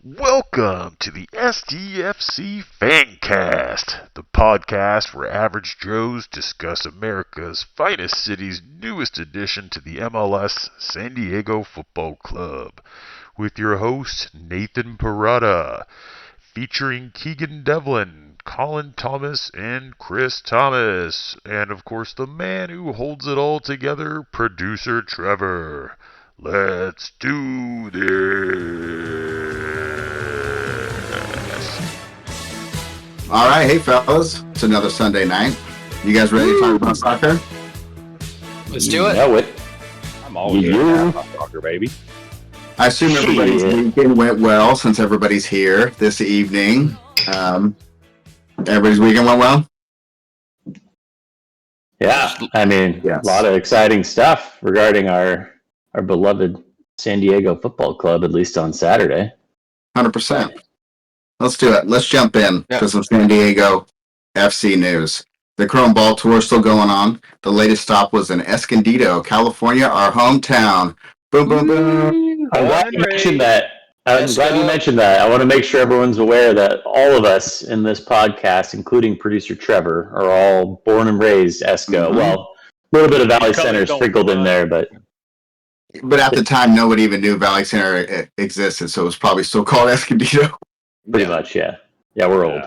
Welcome to the SDFC Fancast, the podcast where average Joes discuss America's finest city's newest addition to the MLS, San Diego Football Club, with your host, Nathan Parada, featuring Keegan, Devlin, Colin Thomas, and Chris Thomas, and of course the man who holds it all together, producer Trevor. Let's do this. All right, hey fellas, it's another Sunday night. You guys ready to talk about soccer? Let's do it. Know it. I'm always ready to talk about soccer, baby. I assume everybody's weekend went well since everybody's here this evening. Everybody's weekend went well? Yeah, I mean, Yes. A lot of exciting stuff regarding our beloved San Diego Football Club, at least on Saturday. 100%. Let's do it. Let's jump in to some San Diego FC news. The Chrome Ball Tour is still going on. The latest stop was in Escondido, California, our hometown. Boom, boom, boom. I'm glad you mentioned that. I want to make sure everyone's aware that all of us in this podcast, including producer Trevor, are all born and raised Esco. Mm-hmm. Well, a little bit of Valley Center sprinkled in there, but at the time, nobody even knew Valley Center existed, so it was probably still called Escondido. pretty much, yeah. Yeah, we're old.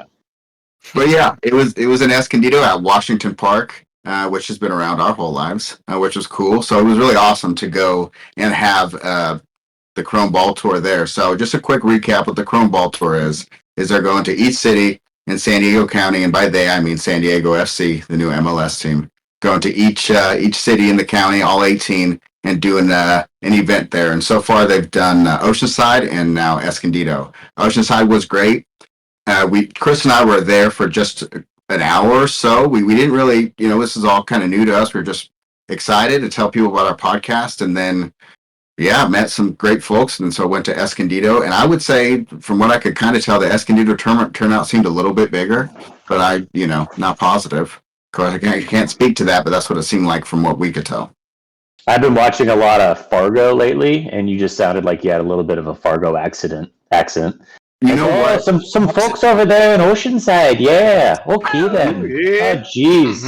But yeah, it was in Escondido at Washington Park, which has been around our whole lives, which was cool. So it was really awesome to go and have the Chrome Ball Tour there. So just a quick recap: what the Chrome Ball Tour is they're going to each city in San Diego County, and by they I mean San Diego FC, the new MLS team, going to each city in the county, all 18, and doing an event there. And so far they've done Oceanside and now Escondido. Oceanside was great. Chris and I were there for just an hour or so. We didn't really, this is all kind of new to us. We were just excited to tell people about our podcast, and then met some great folks, and so went to Escondido. And I would say, from what I could kind of tell, the Escondido turnout seemed a little bit bigger, but not positive. I can't speak to that, but that's what it seemed like from what we could tell. I've been watching a lot of Fargo lately, and you just sounded like you had a little bit of a Fargo accent. You know what? Some folks over there in Oceanside, yeah. Okay then. Yeah. Oh, jeez.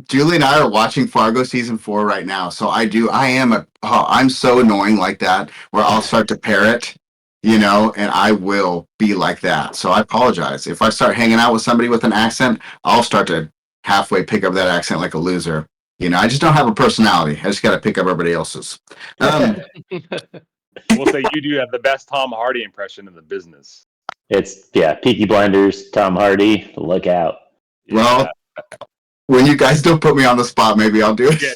Julie and I are watching Fargo season 4 right now. So I'm so annoying like that, where I'll start to parrot, and I will be like that. So I apologize. If I start hanging out with somebody with an accent, I'll start to halfway pick up that accent like a loser. I just don't have a personality. I just got to pick up everybody else's. We'll say you do have the best Tom Hardy impression in the business. It's, Peaky Blinders, Tom Hardy, look out. Well, when you guys don't put me on the spot, maybe I'll do it.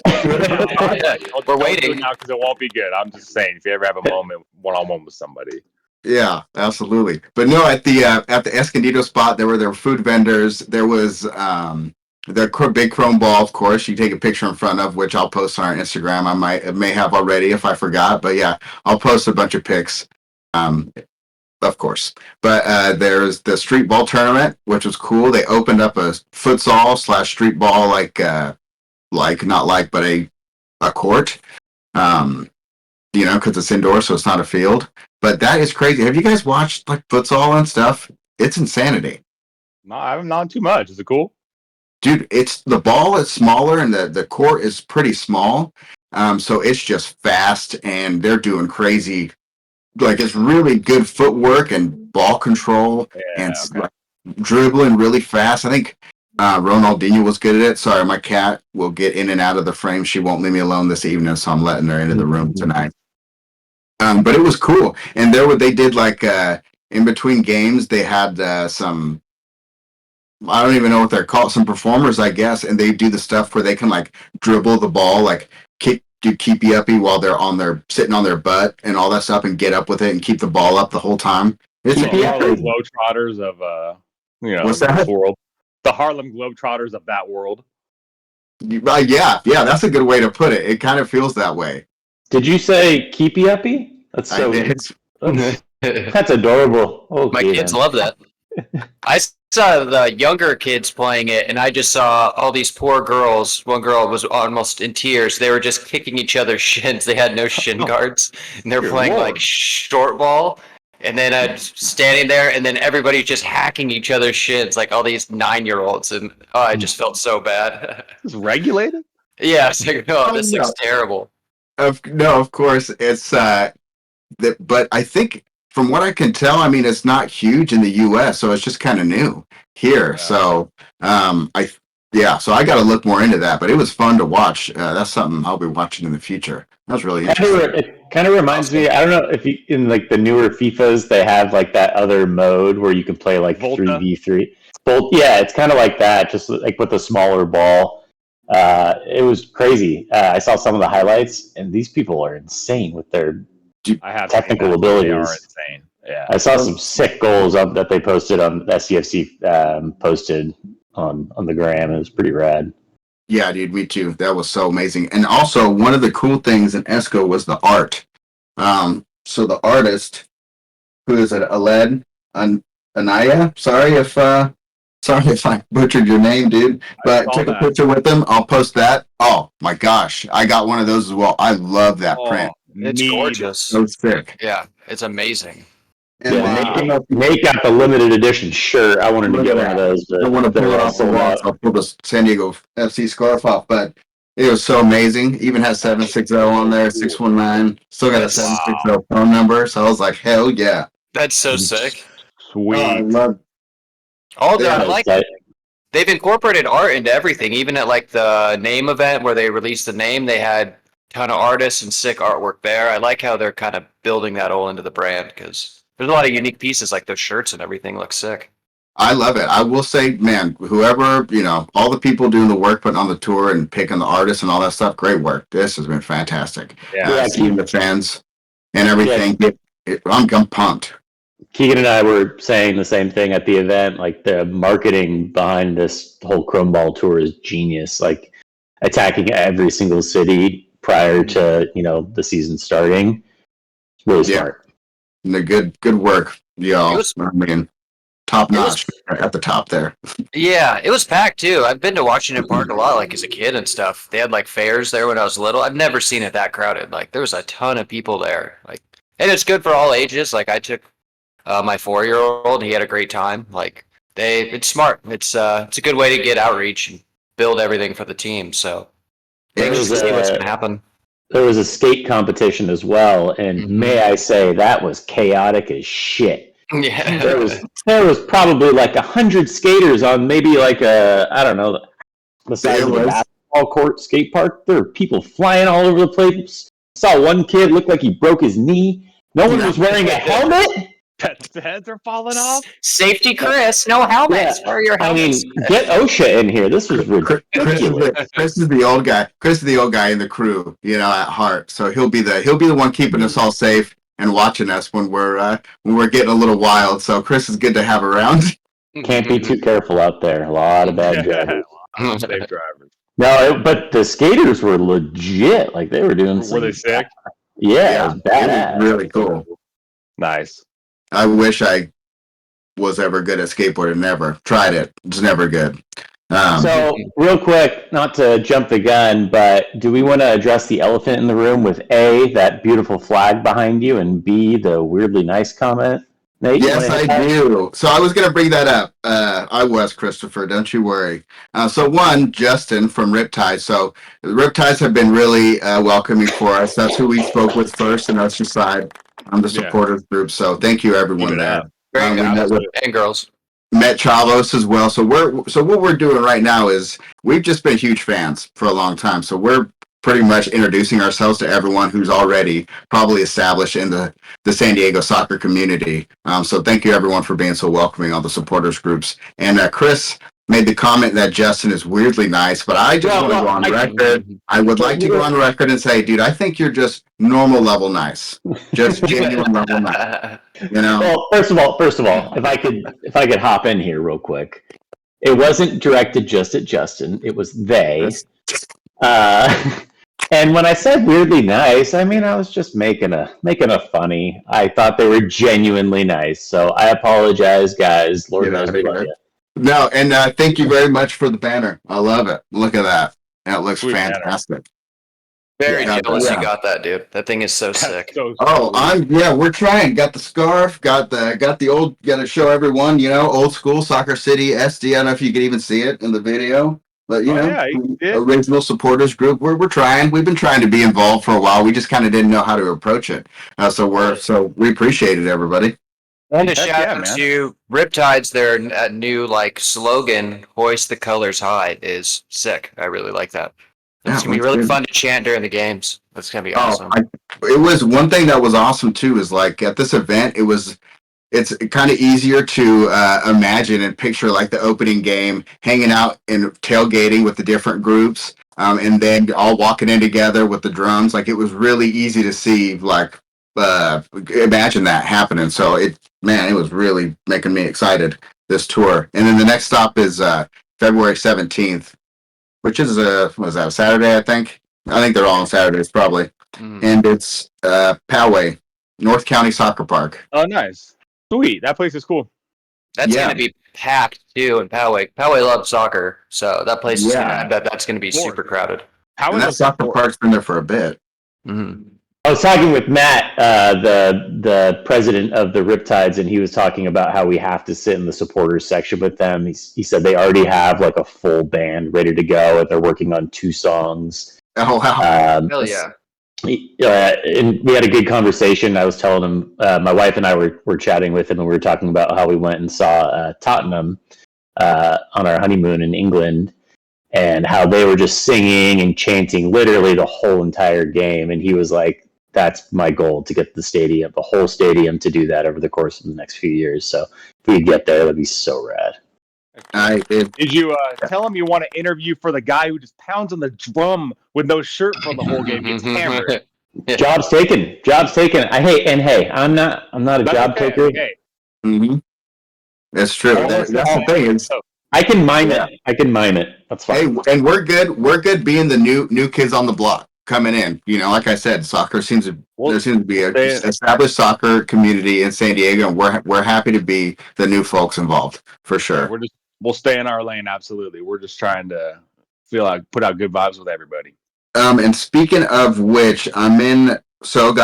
We're waiting now because it won't be good. I'm just saying, if you ever have a moment one-on-one with somebody. Yeah, absolutely. But no, at the Escondido spot, there were food vendors. There was the big Chrome Ball, of course, you take a picture in front of, which I'll post on our Instagram. I may have already if I forgot, but yeah, I'll post a bunch of pics, of course. But there's the street ball tournament, which was cool. They opened up a futsal / street ball, but a court, because it's indoor, so it's not a field. But that is crazy. Have you guys watched futsal and stuff? It's insanity. No, I'm not too much. Is it cool? Dude, the ball is smaller and the court is pretty small. So it's just fast, and they're doing crazy. It's really good footwork and ball control and dribbling really fast. I think Ronaldinho was good at it. Sorry, my cat will get in and out of the frame. She won't leave me alone this evening, so I'm letting her into the room tonight. But it was cool. And they did in between games, they had some, I don't even know what they're called, some performers, I guess, and they do the stuff where they can dribble the ball, do keepy uppy while they're sitting on their butt and all that stuff, and get up with it and keep the ball up the whole time. It's the Harlem Globetrotters of what's that? World. The Harlem Globetrotters of that world. Yeah, that's a good way to put it. It kind of feels that way. Did you say keepy uppy? That's so. That's adorable. Okay, my kids love that. I saw the younger kids playing it, and I just saw all these poor girls. One girl was almost in tears. They were just kicking each other's shins. They had no shin guards, and they're playing like short ball. And then standing there, and then everybody just hacking each other's shins, like all these 9-year-olds, and I just felt so bad. It's regulated? Yeah, it's like, this looks terrible. Of course it's but I think from what I can tell, I mean, it's not huge in the U.S., so it's just kind of new here. Yeah. So so I got to look more into that. But it was fun to watch. That's something I'll be watching in the future. That was really interesting. It kind of reminds me. I don't know if you, in like the newer FIFAs, they have like that other mode where you can play like 3v3. Yeah, it's kind of like that, just like with a smaller ball. It was crazy. I saw some of the highlights, and these people are insane with their technical abilities. They are insane. Yeah, I saw some sick goals up that they posted on SDFC posted on the gram. It was pretty rad. Yeah, dude, me too. That was so amazing. And also, one of the cool things in Esco was the art. So the artist, who is it, Aled Anaya? Sorry if I butchered your name, dude. But took a picture with him. I'll post that. Oh my gosh, I got one of those as well. I love that print. It's gorgeous. So sick. Yeah, it's amazing. And Nate got the limited edition shirt. I wanted to get one of those. But I want to pull it off the wall. I'll pull the San Diego FC scarf off, but it was so amazing. Even has 760 on there, 619. Still got a 760 phone number. So I was like, hell yeah. That's so sick. Sweet. I love they've incorporated art into everything. Even at like the name event where they released the name, they had a ton of artists and sick artwork there. I like how they're kind of building that all into the brand because there's a lot of unique pieces, like those shirts and everything look sick. I love it. I will say, man, whoever, all the people doing the work, putting on the tour and picking the artists and all that stuff, great work. This has been fantastic. Yeah, seeing the fans and everything. Yeah. I'm pumped. Keegan and I were saying the same thing at the event. Like, the marketing behind this whole Chrome Ball tour is genius. Like, attacking every single city prior to, the season starting. Really smart. And the good work, y'all. I mean, top notch at the top there. Yeah, it was packed too. I've been to Washington Park a lot, like as a kid and stuff. They had like fairs there when I was little. I've never seen it that crowded. Like there was a ton of people there. Like, and it's good for all ages. Like I took my 4-year-old. He had a great time. Like it's smart. It's a good way to get outreach and build everything for the team. So let's see what's gonna happen. There was a skate competition as well, and may I say that was chaotic as shit. Yeah, there was probably like 100 skaters on maybe like the size of a basketball court skate park. There were people flying all over the place. Saw one kid look like he broke his knee. No one was wearing a helmet. The heads are falling off. Safety, Chris. No helmets. Where are your helmets? I mean, get OSHA in here. This was ridiculous. Chris is the old guy. Chris is the old guy in the crew, at heart. So he'll be the one keeping us all safe and watching us when we're getting a little wild. So Chris is good to have around. Can't be too careful out there. A lot of bad drivers. Safe drivers. No, but the skaters were legit. Like they were doing. Were they sick? Yeah, it was badass. It was really cool. Nice. I wish I was ever good at skateboarding. Never tried it. It's never good. So, real quick, not to jump the gun, but do we want to address the elephant in the room with A, that beautiful flag behind you, and B, the weirdly nice comment? Nate, yes, I do. So I was going to bring that up. I was, Christopher. Don't you worry. So one, Justin from Riptide. So the Riptides have been really welcoming for us. That's who we spoke with first in Oceanside on the supporters group. So thank you, everyone there. And girls. Met Chavos as well. So what we're doing right now is we've just been huge fans for a long time. So we're pretty much introducing ourselves to everyone who's already probably established in the San Diego soccer community. So thank you everyone for being so welcoming on the supporters groups. And Chris made the comment that Justin is weirdly nice, but I just want to go on record. I would like to go on record and say, dude, I think you're just normal level nice, just genuine level nice. Well, first of all, if I could hop in here real quick, it wasn't directed just at Justin. It was they. And when I said weirdly nice, I mean I was just making a funny. I thought they were genuinely nice, so I apologize, guys. Lord knows we love you. No, and thank you very much for the banner. I love it. Look at that. That looks Sweet banner. fantastic. Very Yeah, jealous yeah. you got that, dude. That thing is so sick. So Oh, sweet. we're trying. Got the scarf, got the old, got to show everyone, old school Soccer City SD. I don't know if you could even see it in the video, but Yeah, you did. original supporters group. We're trying. We've been trying to be involved for a while. We just kind of didn't know how to approach it. So we appreciate it, everybody. And a Heck shout yeah, out man. to Riptides, their new slogan, "Hoist the colors high," is sick. I really like that. It's Yeah, gonna be that's really good. fun to chant during the games. That's gonna be Oh, awesome. it was one thing that was awesome too. Is like at this event, it's kind of easier to imagine and picture like the opening game, hanging out and tailgating with the different groups, and then all walking in together with the drums. Like it was really easy to see, like imagine that happening. So it was really making me excited, this tour. And then the next stop is February 17th, which is a Saturday, I think. I think they're all on Saturdays probably. And it's Poway, North County Soccer Park. Oh, nice. Sweet. That place is cool. That's Yeah. gonna be packed too in Poway. Poway loves soccer, so that place is Yeah. I bet that's gonna be super crowded. How And is that the soccer support? park's been there for a bit. I was talking with Matt, the president of the Riptides, and he was talking about how we have to sit in the supporters section with them. He said they already have like a full band ready to go, and they're working on 2 songs. Oh wow! Hell yeah. And we had a good conversation. I was telling him, my wife and I were chatting with him, and we were talking about how we went and saw Tottenham on our honeymoon in England, and how they were just singing and chanting literally the whole entire game. And he was like, that's my goal, to get the whole stadium to do that over the course of the next few years. So if we could get there, that'd be so rad. Did you tell him you want to interview for the guy who just pounds on the drum with no shirt for the whole game? Gets hammered. Job's taken. Hey, I'm not a job taker. Hey. Mm-hmm. That's true. That's the thing. Is I can mime it. That's fine. Hey, and we're good. We're good being the new kids on the block coming in. Like I said, there seems to be a established soccer community in San Diego, and we're happy to be the new folks involved for sure. We'll stay in our lane. Absolutely. We're just trying to put out good vibes with everybody. And speaking of which, I'm in. So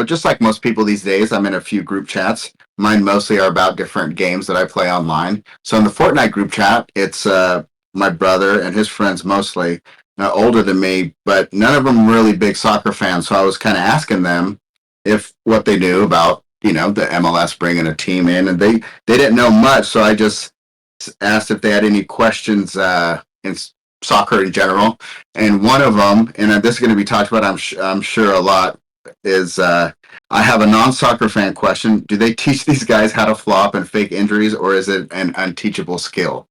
just like most people these days, I'm in a few group chats. Mine mostly are about different games that I play online. So in the Fortnite group chat, it's my brother and his friends mostly, older than me, but none of them really big soccer fans. So I was kind of asking them what they knew about, the MLS bringing a team in, and they didn't know much. So I just asked if they had any questions in soccer in general. And one of them, and this is going to be talked about, I'm sure a lot, is I have a non-soccer fan question. Do they teach these guys how to flop and fake injuries, or is it an unteachable skill?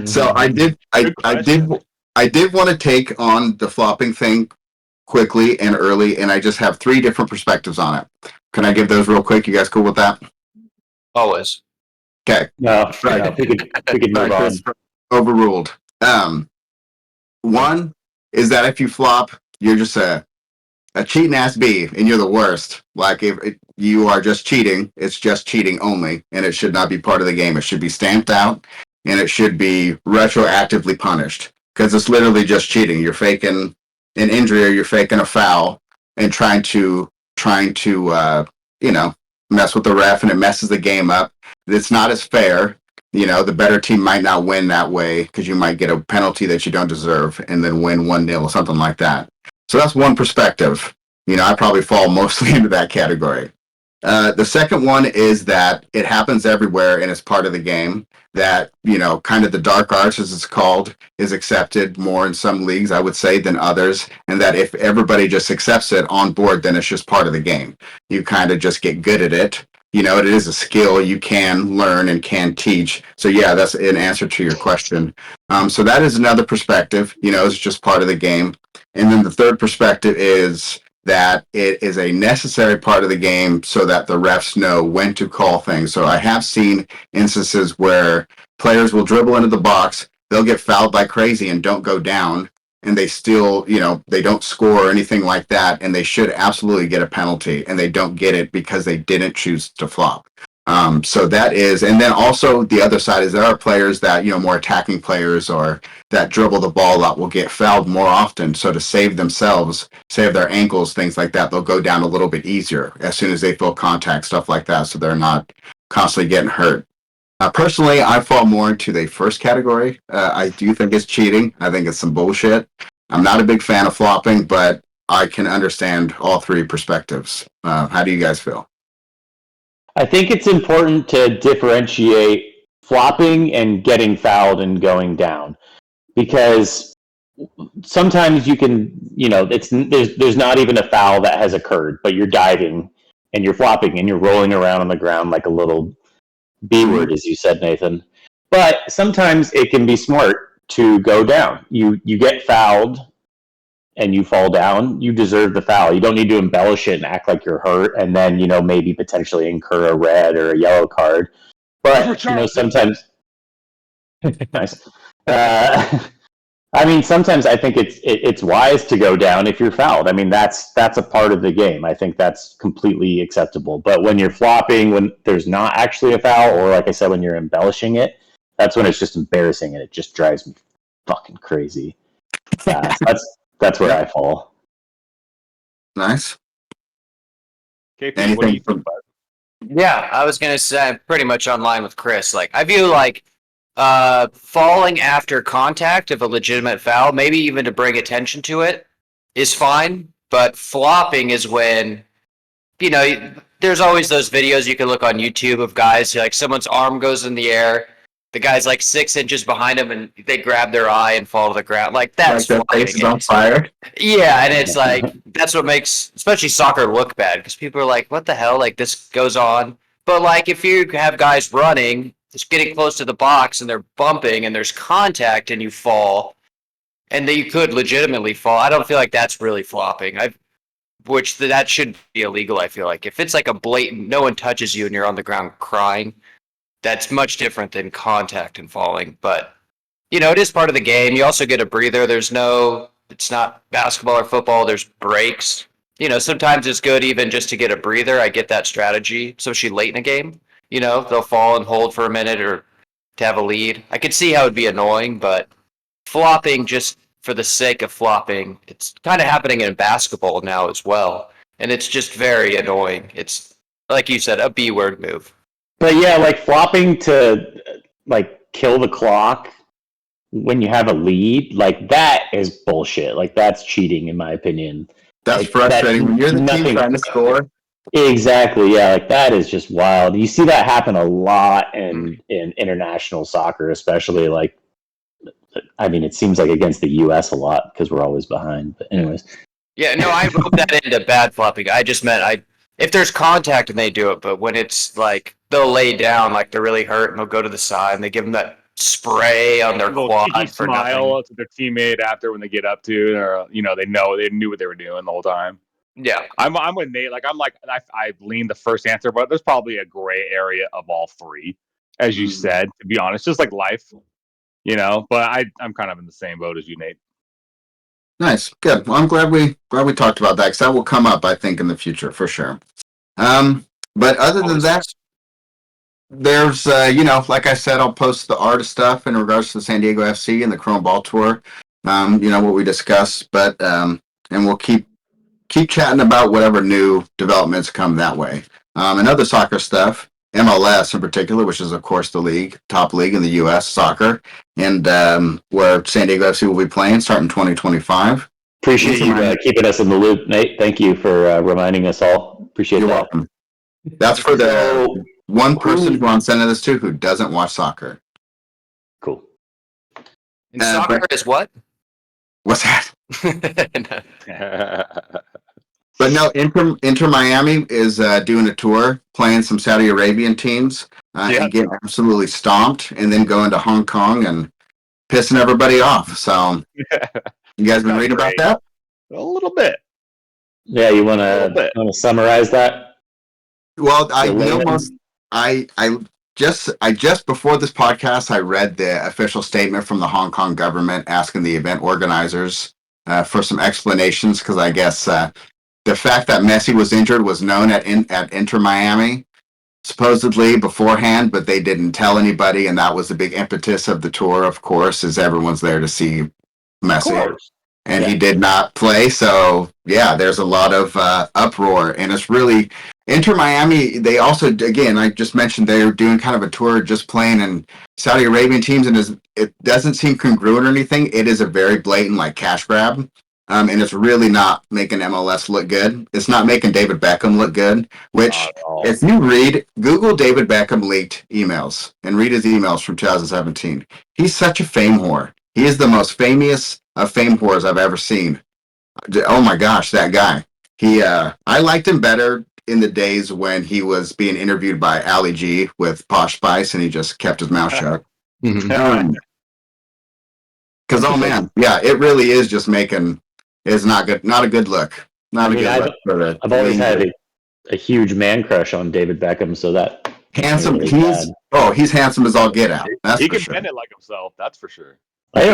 So I did want to take on the flopping thing quickly and early, and I just have 3 different perspectives on it. Can I give those real quick? You guys cool with that? Always. Okay. No, we could move on. Overruled. One is that if you flop, you're just a cheating ass bee, and you're the worst. Like if you are just cheating, it's just cheating only, and it should not be part of the game. It should be stamped out, and it should be retroactively punished, because it's literally just cheating. You're faking an injury, or you're faking a foul, and trying to mess with the ref, and it messes the game up. It's not as fair. The better team might not win that way, because you might get a penalty that you don't deserve and then win 1-0 or something like that. So that's one perspective. I probably fall mostly into that category. The second one is that it happens everywhere and it's part of the game. That, kind of the dark arts, as it's called, is accepted more in some leagues, I would say, than others. And that if everybody just accepts it on board, then it's just part of the game. You kind of just get good at it. It is a skill you can learn and can teach. So yeah, that's an answer to your question. So that is another perspective. It's just part of the game. And then the third perspective is that it is a necessary part of the game so that the refs know when to call things. So I have seen instances where players will dribble into the box, they'll get fouled like crazy and don't go down, and they still, they don't score or anything like that, and they should absolutely get a penalty, and they don't get it because they didn't choose to flop. So that is, and then also the other side is there are players that, more attacking players or that dribble the ball up will get fouled more often. So to save themselves, save their ankles, things like that, they'll go down a little bit easier as soon as they feel contact, stuff like that. So they're not constantly getting hurt. Personally, I fall more into the first category. I do think it's cheating. I think it's some bullshit. I'm not a big fan of flopping, but I can understand all three perspectives. How do you guys feel? I think it's important to differentiate flopping and getting fouled and going down, because sometimes you can, there's not even a foul that has occurred, but you're diving and you're flopping and you're rolling around on the ground like a little B word, as you said, Nathan. But sometimes it can be smart to go down. You get fouled and you fall down, you deserve the foul. You don't need to embellish it and act like you're hurt and then, maybe potentially incur a red or a yellow card. But, sometimes... Nice. Sometimes I think it's wise to go down if you're fouled. That's a part of the game. I think that's completely acceptable. But when you're flopping, when there's not actually a foul, or like I said, when you're embellishing it, that's when it's just embarrassing and it just drives me fucking crazy. That's where I fall. Nice. KP, what do you think? Yeah, I was gonna say I'm pretty much online with Chris. Like, I view falling after contact of a legitimate foul, maybe even to bring attention to it, is fine. But flopping is when, there's always those videos you can look on YouTube of guys who, like, someone's arm goes in the air, the guy's like 6 inches behind him, and they grab their eye and fall to the ground. Like, that's like their face is on fire. Yeah, and it's like that's what makes especially soccer look bad, because people are like, "What the hell?" Like, this goes on. But like, if you have guys running, just getting close to the box, and they're bumping, and there's contact, and you fall, and then you could legitimately fall. I don't feel like that's really flopping. That should be illegal. I feel like if it's like a blatant, no one touches you, and you're on the ground crying, that's much different than contact and falling. But it is part of the game. You also get a breather. It's not basketball or football. There's breaks. Sometimes it's good even just to get a breather. I get that strategy, especially late in a game. They'll fall and hold for a minute or to have a lead. I could see how it'd be annoying, but flopping just for the sake of flopping, it's kind of happening in basketball now as well. And it's just very annoying. It's, like you said, a B-word move. But yeah, like flopping to kill the clock when you have a lead, like that is bullshit. Like that's cheating in my opinion. That's frustrating when you're the team trying to score. Exactly, yeah, like that is just wild. You see that happen a lot in international soccer, especially it seems like against the US a lot because we're always behind. But anyways. Yeah, no, I wrote that into bad flopping. I just meant if there's contact and they do it, but when it's like they'll lay down like they're really hurt and they'll go to the side and they give them that spray on their quad for smile nothing. to their teammate after when they get up to it, or they knew what they were doing the whole time. Yeah, I'm with Nate. I lean the first answer, but there's probably a gray area of all three, as you said. To be honest, just like life, But I'm kind of in the same boat as you, Nate. Nice, good. Well, I'm glad we talked about that because that will come up, I think, in the future for sure. But other than that, there's like I said, I'll post the art stuff in regards to the San Diego FC and the Chrome Ball Tour. What we discussed, but and we'll keep chatting about whatever new developments come that way. And other soccer stuff, MLS in particular, which is of course the top league in the U.S. soccer, and where San Diego FC will be playing starting 2025. Appreciate you keeping us in the loop, Nate. Thank you for reminding us all. Appreciate You're that. welcome. That's for the one person who I'm sending this to who doesn't watch soccer. Cool. And soccer is what? What's that? But no, Inter Miami is doing a tour, playing some Saudi Arabian teams, and getting absolutely stomped, and then going to Hong Kong and pissing everybody off. So, you guys been reading about that? A little bit. Yeah, you want to summarize that? Well, I just before this podcast, I read the official statement from the Hong Kong government asking the event organizers for some explanations, because I guess the fact that Messi was injured was known at Inter Miami, supposedly beforehand, but they didn't tell anybody, and that was the big impetus of the tour, of course, is everyone's there to see Messi. And he did not play, so yeah, there's a lot of uproar, and it's really Inter Miami. They also, again, I just mentioned they're doing kind of a tour, just playing in Saudi Arabian teams, and it doesn't seem congruent or anything. It is a very blatant like cash grab, and it's really not making MLS look good. It's not making David Beckham look good. Which, if you Google David Beckham leaked emails and read his emails from 2017, he's such a fame whore. He is the most famous of fame whores I've ever seen. Oh my gosh, that guy. I liked him better in the days when he was being interviewed by Ali G with Posh Spice, and he just kept his mouth shut. Because oh man, yeah, it really is just it's not good, not a good look. Not a good look for the. I've always had a huge man crush on David Beckham, so that handsome. He's handsome as all get out. That's he for can sure. bend it like himself. That's for sure. But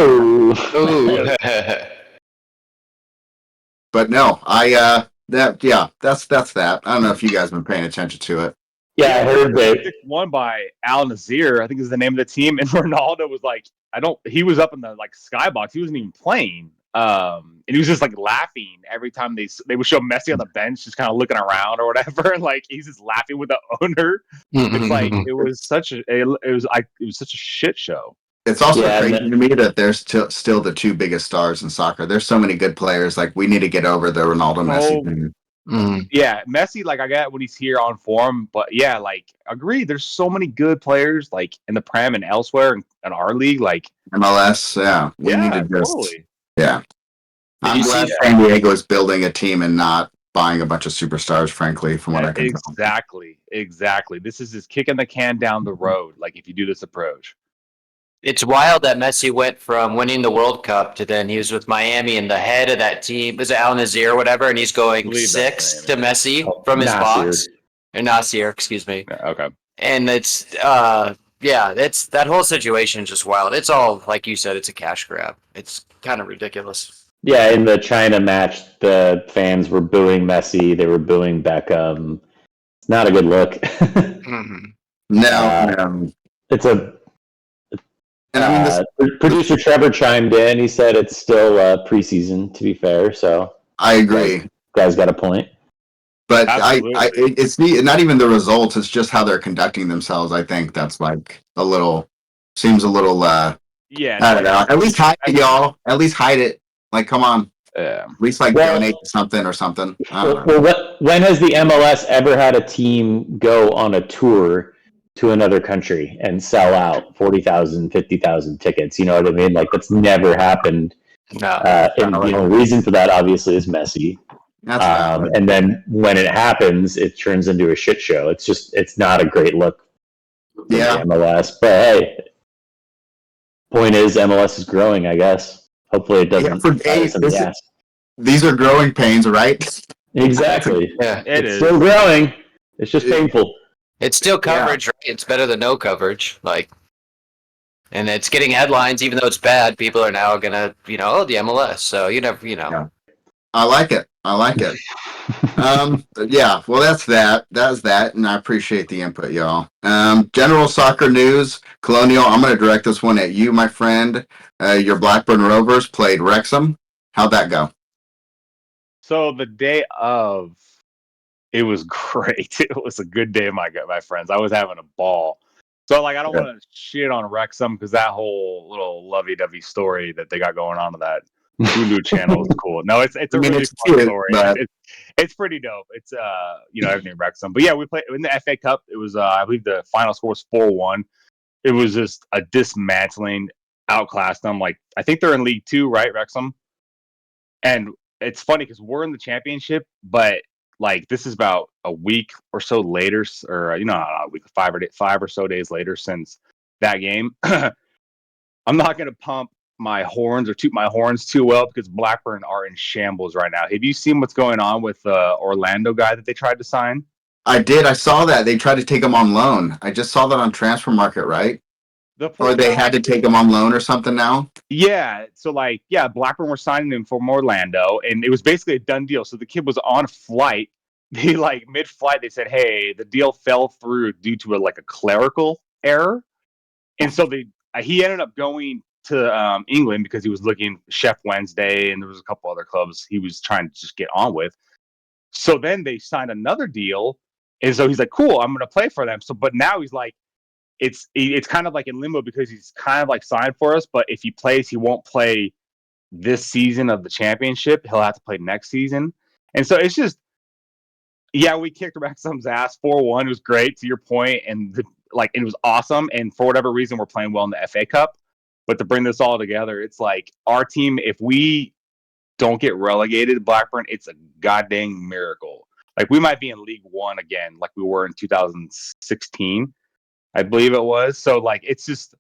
no, that's that. I don't know if you guys have been paying attention to it. Yeah, I heard that. Won by Al Nazir, I think is the name of the team, and Ronaldo was like, he was up in the like skybox. He wasn't even playing. And he was just like laughing every time they would show Messi on the bench, just kind of looking around or whatever. And like he's just laughing with the owner. It's like it was such a shit show. It's also crazy to me that there's still the two biggest stars in soccer. There's so many good players. Like we need to get over the Ronaldo Messi thing. Yeah, Messi, like I get when he's here on form, but yeah, like agree. There's so many good players like in the Prem and elsewhere in our league, like MLS. Yeah, we need to just totally. Yeah, I'm glad San Diego is building a team and not buying a bunch of superstars. Frankly, from what I can tell. Exactly. This is just kicking the can down the road. Like if you do this approach. It's wild that Messi went from winning the World Cup to then he was with Miami and the head of that team was Al Nazir or whatever, and he's going 6 to Messi from his box. Or Nasir, excuse me. Okay. And it's it's that whole situation is just wild. It's all like you said, it's a cash grab. It's kind of ridiculous. Yeah, in the China match, the fans were booing Messi. They were booing Beckham. It's not a good look. No. It's a. Producer Trevor chimed in. He said it's still preseason, to be fair. So I agree. Guy's got a point. But it's not even the results. It's just how they're conducting themselves. I think that's like seems a little. I don't know. At least hide it, y'all. At least hide it. Like, come on. At least donate something or something. When has the MLS ever had a team go on a tour to another country and sell out 40,000, 50,000 tickets? You know what I mean? Like that's never happened. No. And the reason for that obviously is Messi. And then when it happens, it turns into a shit show. It's not a great look for the MLS. But hey, point is MLS is growing, I guess. Hopefully it doesn't. These are growing pains, right? Exactly. Yeah, it's still growing. It's just painful. It's still coverage, right? It's better than no coverage. And it's getting headlines, even though it's bad. People are now gonna, the MLS. So you never. Yeah. I like it. Well, that's that. That's that, and I appreciate the input, y'all. General soccer news. Colonial, I'm going to direct this one at you, my friend. Your Blackburn Rovers played Wrexham. How'd that go? So the day of, it was great. It was a good day, my friends. I was having a ball. So, I don't want to shit on Wrexham because that whole little lovey-dovey story that they got going on that Hulu channel is cool. No, it's a really fun story. But it's pretty dope. It's everything Wrexham. But yeah, we played in the FA Cup. It was I believe the final score was 4-1. It was just a dismantling, outclassed them. I think they're in League 2, right, Wrexham? And it's funny because we're in the championship, but this is about a week or so later, or a week, 5 or so days later since that game. I'm not gonna pump my horns or toot my horns too well because Blackburn are in shambles right now. Have you seen what's going on with the Orlando guy that they tried to sign? I did. I saw that. They tried to take him on loan. I just saw that on Transfer Market, right? Or they had to take him on loan or something now? Yeah. So, Blackburn were signing him from Orlando, and it was basically a done deal. So the kid was on a flight they like mid-flight they said, "Hey, the deal fell through due to a clerical error," and so he ended up going to England because he was looking Chef Wednesday, and there was a couple other clubs he was trying to just get on with. So then they signed another deal, and so he's like, "Cool, I'm going to play for them." So, but now he's like, it's kind of like in limbo because he's kind of like signed for us, but if he plays, he won't play this season of the championship. He'll have to play next season, and so it's just, yeah, we kicked Wrexham's ass 4-1. It was great to your point, and it was awesome. And for whatever reason, we're playing well in the FA Cup. But to bring this all together, it's like our team, if we don't get relegated, Blackburn, it's a goddamn miracle. Like we might be in League One again, like we were in 2016, I believe it was. So like it's just,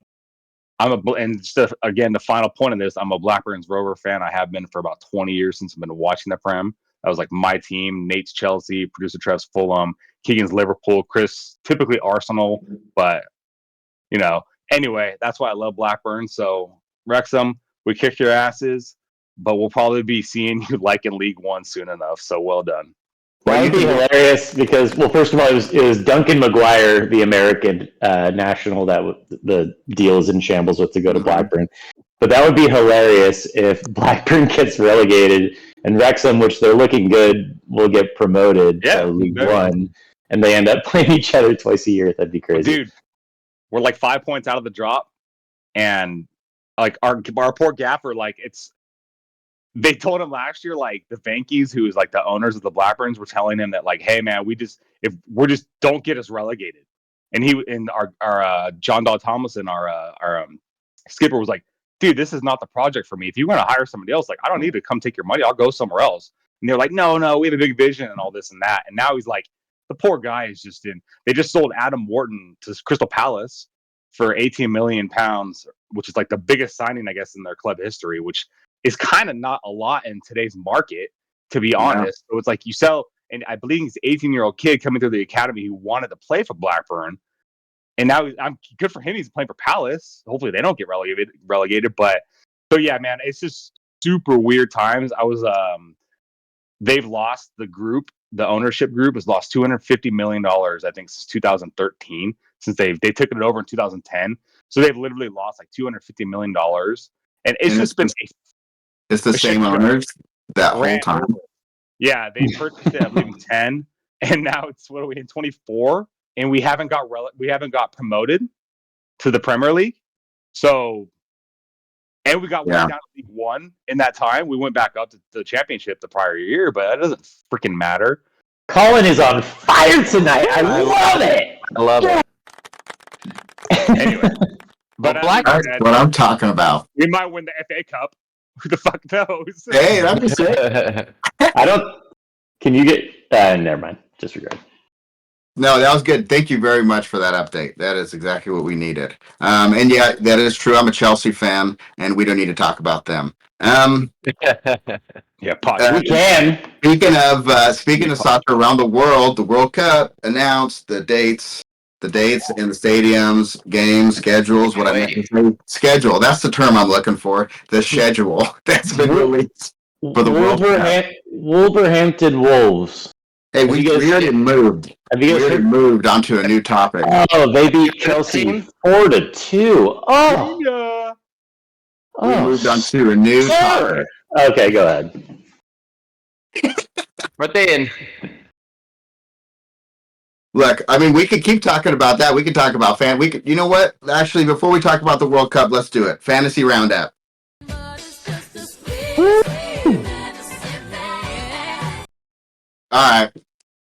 again, the final point of this, I'm a Blackburn's Rover fan. I have been for about 20 years since I've been watching the Prem. That was like my team. Nate's Chelsea, producer Trev's Fulham, Keegan's Liverpool, Chris typically Arsenal, but anyway, that's why I love Blackburn. So Wrexham, we kicked your asses, but we'll probably be seeing you in League One soon enough. So well done. That would be hilarious because, well, first of all, it was Duncan Maguire, the American national, that the deal is in shambles with to go to Blackburn. But that would be hilarious if Blackburn gets relegated and Wrexham, which they're looking good, will get promoted to League One, and they end up playing each other twice a year. That'd be crazy. Dude, we're like 5 points out of the drop, and like our poor gaffer, they told him last year, the Vankies, who is the owners of the Blackburns, were telling him that hey man, don't get us relegated. And our John Dahl Thomason, our skipper, was like, dude, this is not the project for me. If you want to hire somebody else, I don't need to come take your money. I'll go somewhere else. And they're like, no, we have a big vision and all this and that. And now he's like, the poor guy is just they just sold Adam Wharton to Crystal Palace for £18 million, which is the biggest signing, I guess, in their club history, which is kind of not a lot in today's market, to be honest. So it's you sell, and I believe he's an 18-year-old kid coming through the academy who wanted to play for Blackburn. And now I'm good for him. He's playing for Palace. Hopefully they don't get relegated. But so yeah, man, it's just super weird times. They've lost the group. The ownership group has lost $250 million, I think, since 2013. Since they took it over in 2010, so they've literally lost $250 million. And it's been it's the same owners that whole time. Yeah, they purchased it, I believe, in 10, and now it's what are we in 24, and we haven't got promoted to the Premier League. So, and we got down to League One in that time. We went back up to the Championship the prior year, but that doesn't freaking matter. Colin is on fire tonight. I love it. I love it. Anyway, but that's what I'm talking about. We might win the FA Cup. Who the fuck knows? Hey, that'd be sick. Can you get? Never mind. Disregard. No, that was good. Thank you very much for that update. That is exactly what we needed. And yeah, that is true. I'm a Chelsea fan, and we don't need to talk about them. We can. Speaking of soccer around the world, the World Cup announced the dates and the stadiums, games, schedules. What I meant to say, schedule. That's the term I'm looking for. The schedule that's been released for the World Cup. Wolverhampton Wolves. Hey, we already moved. We already moved onto a new topic. Oh, they beat Chelsea 4-2. Oh. Yeah. We moved on to a new topic. Okay, go ahead. What they in? Look, I mean, we could keep talking about that. We could talk about you know what? Actually, before we talk about the World Cup, let's do it. Fantasy Roundup. All right.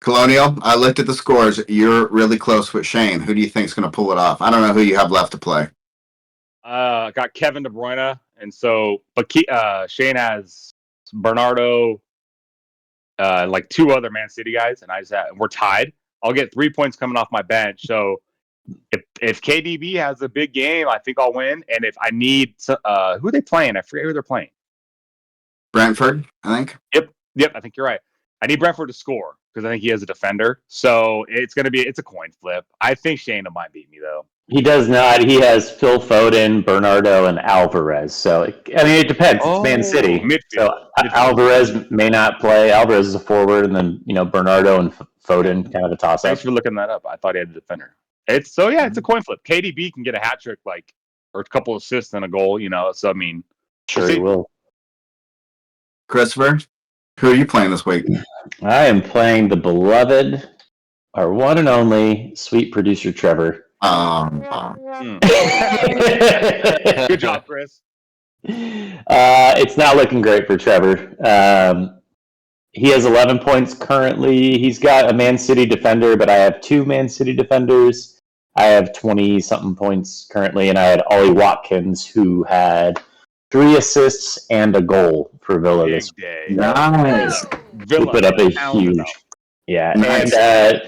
Colonial, I looked at the scores. You're really close with Shane. Who do you think is going to pull it off? I don't know who you have left to play. Got Kevin De Bruyne, and so, but Shane has Bernardo, two other Man City guys, and we're tied. I'll get 3 points coming off my bench. So if KDB has a big game, I think I'll win. And if I need who are they playing? I forget who they're playing. Brentford, I think. Yep. I think you're right. I need Brentford to score because I think he has a defender. So it's a coin flip. I think Shane might beat me though. He does not. He has Phil Foden, Bernardo, and Alvarez. So, I mean, it depends. It's Man City. Midfield. So Alvarez may not play. Alvarez is a forward, and then Bernardo and Foden kind of a toss-up. Thanks for looking that up. I thought he had a defender. It's a coin flip. KDB can get a hat trick, or a couple assists and a goal. So I mean, Sure he will. Christopher, who are you playing this week? I am playing the beloved, our one and only sweet producer Trevor. Good job, Chris. It's not looking great for Trevor. He has 11 points currently. He's got a Man City defender, but I have 2 Man City defenders. I have 20-something points currently, and I had Ollie Watkins, who had 3 assists and a goal for Villa this day. Nice. Villa put up a huge. Yeah, nice. And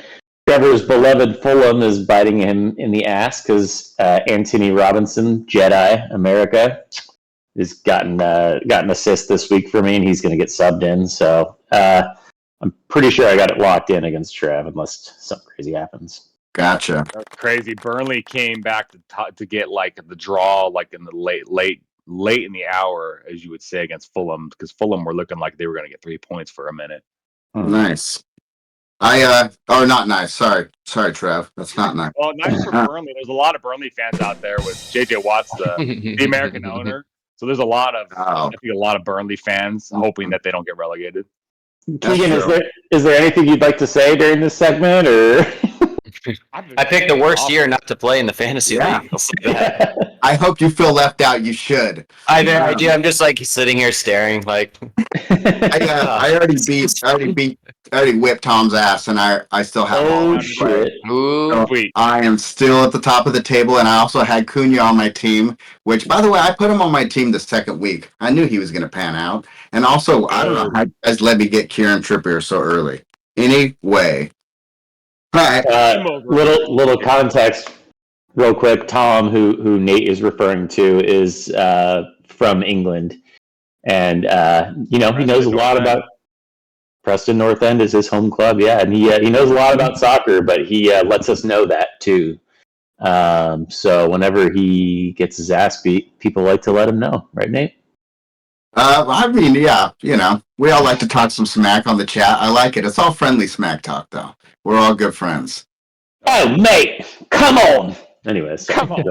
Trevor's beloved Fulham is biting him in the ass because Anthony Robinson, Jedi America, has gotten an assist this week for me, and he's going to get subbed in. So I'm pretty sure I got it locked in against Trev, unless something crazy happens. Gotcha. That's crazy. Burnley came back to get the draw, in the late in the hour, as you would say, against Fulham, because Fulham were looking like they were going to get 3 points for a minute. Nice. Not nice. Sorry, Trev. That's not nice. Well, nice for Burnley. There's a lot of Burnley fans out there with JJ Watts, the American owner. So there's I think a lot of Burnley fans hoping that they don't get relegated. Keegan, is there anything you'd like to say during this segment, or? I picked the worst year not to play in the fantasy league. I'll say that. I hope you feel left out. You should. I do. I'm just sitting here staring I already whipped Tom's ass, and I still have. Oh shit! Ooh, so I am still at the top of the table, and I also had Cunha on my team. Which, by the way, I put him on my team the second week. I knew he was going to pan out, and also I don't know how you guys let me get Kieran Trippier so early. Anyway. Little context, real quick. Tom, who Nate is referring to, is from England, and he knows a lot about Preston North End is his home club. Yeah, and he knows a lot about soccer, but he lets us know that too. So whenever he gets his ass beat, people like to let him know, right, Nate? I mean, yeah, we all like to talk some smack on the chat. I like it. It's all friendly smack talk, though. We're all good friends. Oh, mate, come on. Anyways, come on.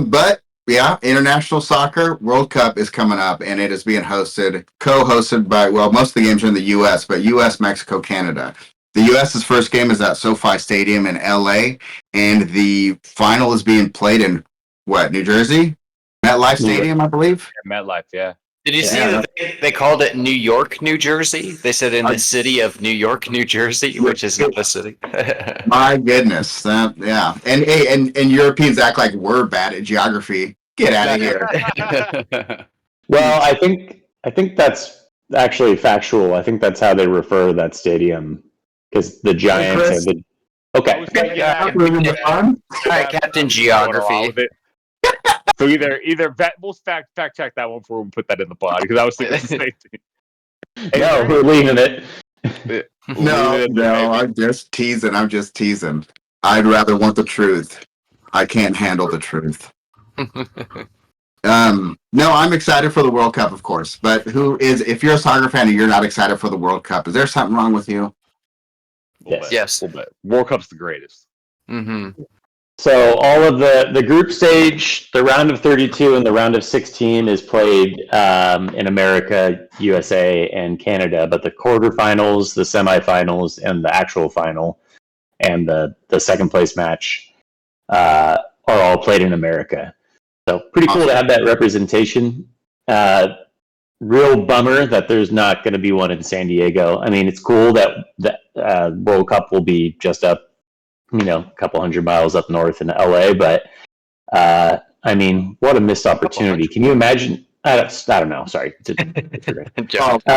But yeah, international soccer World Cup is coming up, and it is being co-hosted by most of the games are in the U.S., but U.S., Mexico, Canada. The U.S.'s first game is at SoFi Stadium in L.A., and the final is being played in New Jersey? MetLife Stadium, I believe. MetLife, yeah. Did you see that they called it New York, New Jersey? They said in the city of New York, New Jersey, which is not a city. My goodness, yeah. And Europeans act like we're bad at geography. Get out of here. Well, I think that's actually factual. I think that's how they refer to that stadium, because the Giants are the. Okay. All right, Captain Geography. So either we'll fact check that one before we put that in the pod, because I was thinking the same thing. No, we're leaving it. No, I'm just teasing. I'd rather want the truth. I can't handle the truth. No, I'm excited for the World Cup, of course. But if you're a soccer fan and you're not excited for the World Cup, is there something wrong with you? Yes. World Cup's the greatest. Mm-hmm. So all of the group stage, the round of 32 and the round of 16 is played in America, USA, and Canada. But the quarterfinals, the semifinals, and the actual final, and the second place match are all played in America. So pretty cool to have that representation. Real bummer that there's not going to be one in San Diego. I mean, it's cool that the World Cup will be just up, a couple 100 miles up north in LA, but I mean, what a missed opportunity. Can you imagine? I don't know. Sorry.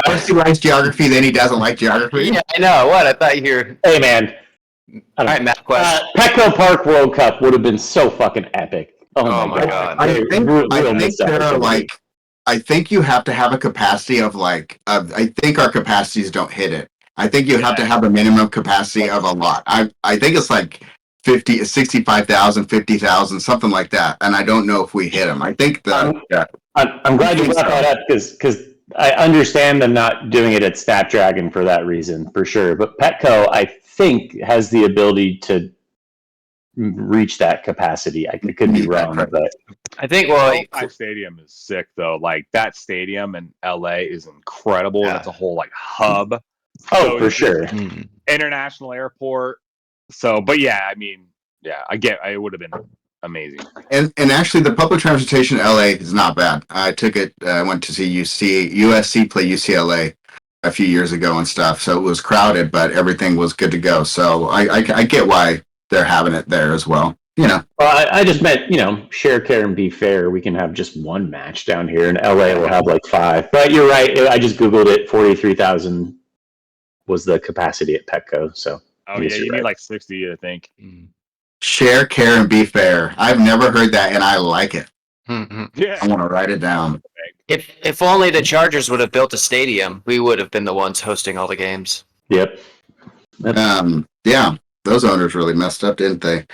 First he likes geography, then he doesn't like geography. Yeah, I know. What? I thought you were... Hey, man. All right, Matt, question. Petco Park World Cup would have been so fucking epic. Oh my God. I think you have to have a capacity of I think our capacities don't hit it. I think you have to have a minimum capacity of a lot. I think it's 65,000, 50,000, something like that. And I don't know if we hit them. I think I'm glad you brought that up because I understand them not doing it at Snapdragon for that reason, for sure. But Petco, I think, has the ability to reach that capacity. I could be wrong, but I think, SoFi Stadium is sick though. Like that stadium in LA is incredible. Yeah. It's a whole like hub. oh, for sure. International airport. So, but yeah, I mean, yeah, it would have been amazing. And actually, the public transportation in LA is not bad. I took it. I went to see USC play UCLA a few years ago and stuff. So it was crowded, but everything was good to go. So I get why they're having it there as well. Well, I just meant, share, care, and be fair. We can have just one match down here, and LA will have like 5. But you're right. I just Googled it. 43,000 was the capacity at Petco. So, oh yeah, you need like 60, I think. Share, care, and be fair. I've never heard that, and I like it. Yeah, I want to write it down. If only the Chargers would have built a stadium, we would have been the ones hosting all the games. Yep. Yeah, those owners really messed up, didn't they?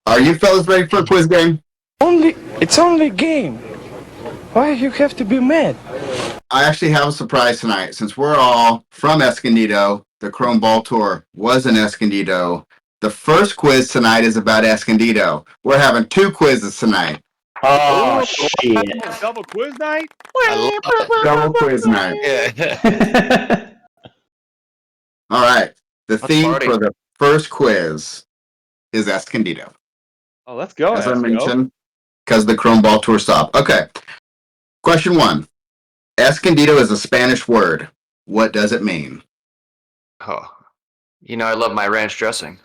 Are you fellas ready for a quiz game? It's only a game. Why you have to be mad? I actually have a surprise tonight. Since we're all from Escondido, the Chrome Ball Tour was in Escondido. The first quiz tonight is about Escondido. We're having 2 quizzes tonight. Oh, shit. double quiz night. Double quiz night. Yeah. All right. The theme party. for the first quiz is Escondido. Oh, let's go. As I mentioned, because the Chrome Ball Tour stopped. Okay. Question 1. Escondido is a Spanish word. What does it mean? Oh, I love my ranch dressing.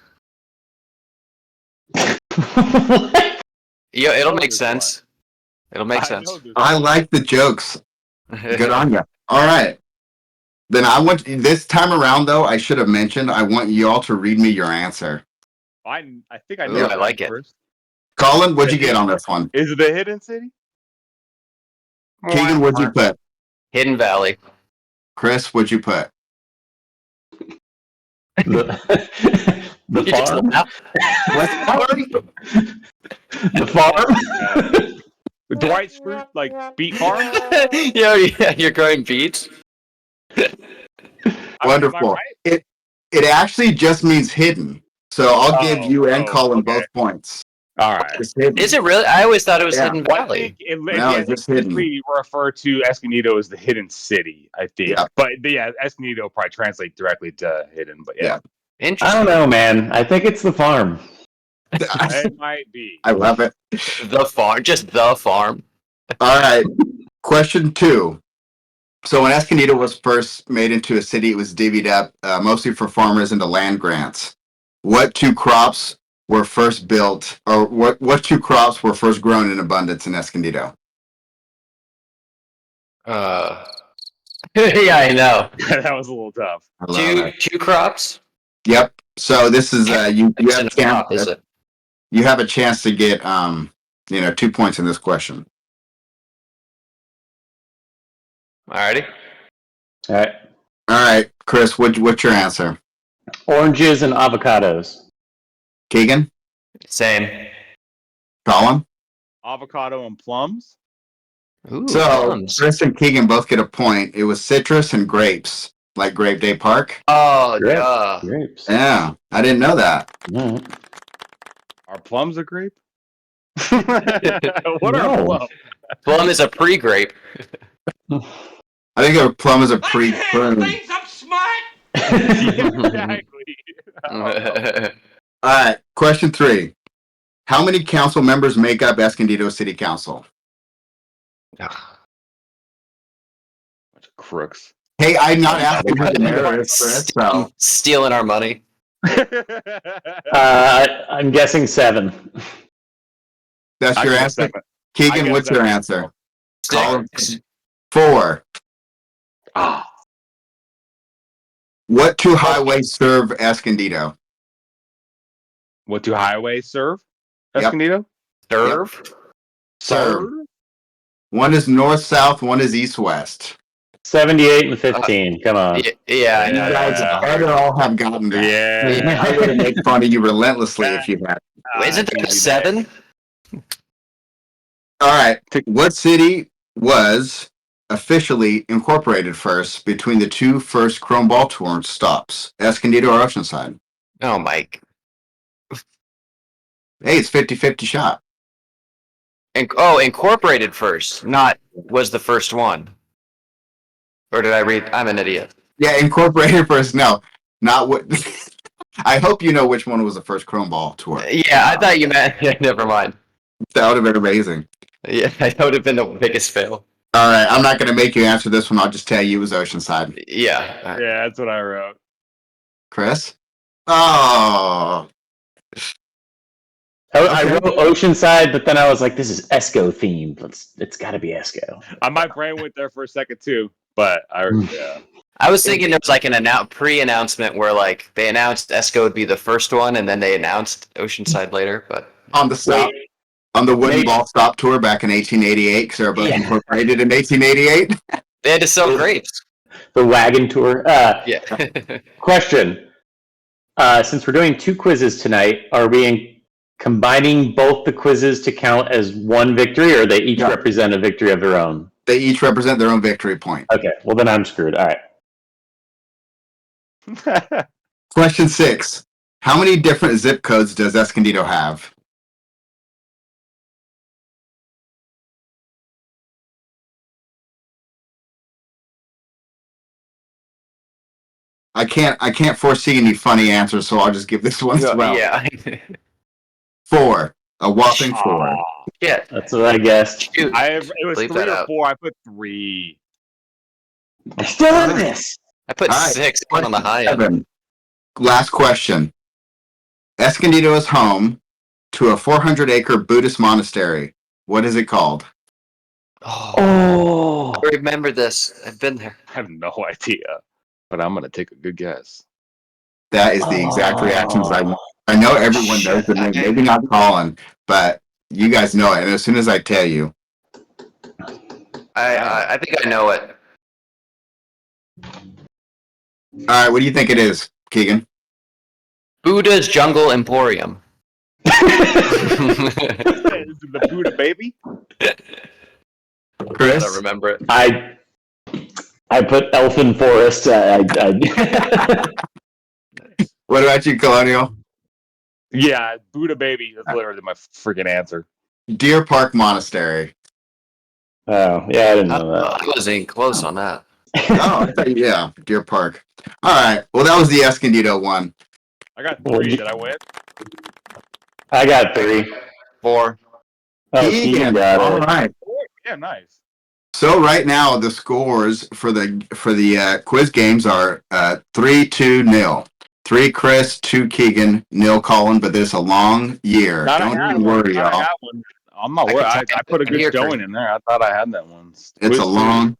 Yeah, it'll make sense. It'll make sense. I like the jokes. Good on you. All right. Then this time around, though, I should have mentioned, I want you all to read me your answer. I think I Ooh, know. I like it. First. Colin, what'd you get on this one? Is it the hidden city? Keegan, what'd you put? Hidden Valley. Chris, what'd you put? The You just farm? laugh. The farm? Dwight Schrute, like Beat Farm? Yeah, you're growing beets. Wonderful. Right? It actually just means hidden. So I'll give you and Colin both points. All right. It's hidden. Is it really? I always thought it was Yeah. Hidden Well, I Valley. think it's just hidden. We refer to Escondido as the hidden city, I think. Yeah. But yeah, Escondido probably translates directly to hidden. But yeah. I Interesting. don't know, man. I think it's the farm. It might be. I love it. The farm, just the farm. All right. Question 2. So when Escondido was first made into a city, it was divvied up mostly for farmers into land grants. What 2 crops were first built, or what 2 crops were first grown in abundance in Escondido? Yeah, I know. That was a little tough. I love it. Two crops. Yep. So this is you have a chance. Is it? You have a chance to get 2 points in this question. Alrighty. All right. All right, Chris, what's your answer? Oranges and avocados. Keegan? Same. Colin? Avocado and plums. Ooh, So plums. Chris and Keegan both get a point. It was citrus and grapes, like Grape Day Park. Oh, Grape. duh. Grapes. Yeah, I didn't know that. No. Are plums a grape? What are No. plums? Plum is a pre-grape. I think a plum is a pre-prune. Exactly. All right, question 3. How many council members make up Escondido City Council? Bunch of crooks. Hey, I'm not asking who the mayor is, Chris. So. Stealing our money. I'm guessing 7. That's I your guess answer? seven. Keegan, I what's guess your seven. answer? Colin. 4. Ah, What 2 highways serve Escondido? what do highways serve? Yep. Escondido? Serve. Serve. One is north-south, one is east-west. 78 and 15. Come on. Yeah, I You know. guys better all have gotten that. Yeah. I would have made fun of you relentlessly if you had. Isn't that a 7? All right. What city was officially incorporated first between the two first Chrome Ball Tour stops, Escondido or Oceanside? Oh, Mike. Hey, it's 50-50 shot. Incorporated first, not was the first one. Or did I read? I'm an idiot. Yeah, incorporated first. No, not what. I hope you know which one was the first Chrome Ball Tour. Yeah, I thought you meant. Yeah, never mind. That would have been amazing. Yeah, that would have been the biggest fail. All right, I'm not going to make you answer this one. I'll just tell you it was Oceanside. Yeah. Yeah, that's what I wrote. Chris? Oh. I wrote Oceanside, but then I was like, this is Esco themed. It's got to be Esco. My brain went there for a second too, but yeah. I was thinking there was like an pre-announcement where like they announced Esco would be the first one, and then they announced Oceanside later. But On the stop, on the wooden ball stop tour back in 1888, because they were both incorporated in 1888. they had to sell grapes. The wagon tour. Yeah. Question. Since we're doing 2 quizzes tonight, are we combining both the quizzes to count as one victory, or they each represent a victory of their own? They each represent their own victory point. Okay, well then I'm screwed. All right. Question 6. How many different zip codes does Escondido have? I can't foresee any funny answers, so I'll just give this one as well. Yeah. 4. A whopping 4. Yeah. That's what I guessed. Shoot. It was Bleep 3 that or out. 4. I put 3. I'm still in this. I put All right. 6 on the high end. 7. Last question. Escondido is home to a 400-acre Buddhist monastery. What is it called? Oh. I remember this. I've been there. I have no idea, but I'm gonna take a good guess. That is the exact reactions I want. I know everyone knows the name. Maybe not Colin, but you guys know it. And as soon as I tell you. I think I know it. All right, what do you think it is, Keegan? Buddha's Jungle Emporium. Is it the Buddha baby? Chris? I don't remember it. I put Elfin Forest. What about you, Colonial? Yeah, Buddha baby. That's literally my freaking answer. Deer Park Monastery. Oh, yeah, I didn't know that. I wasn't close on that. Oh, I thought, yeah, Deer Park. All right, well, that was the Escondido one. I got 3. Did I win? I got 3. 4. Oh, Keegan, Keegan got all it. right. Yeah, nice. So right now the scores for the quiz games are 3-2-0. 3 Chris, 2 Keegan, 0 Colin. But this is a long year. Don't even worry, y'all. I'm not worried. I put a good showing in there. I thought I had that one. It's a long.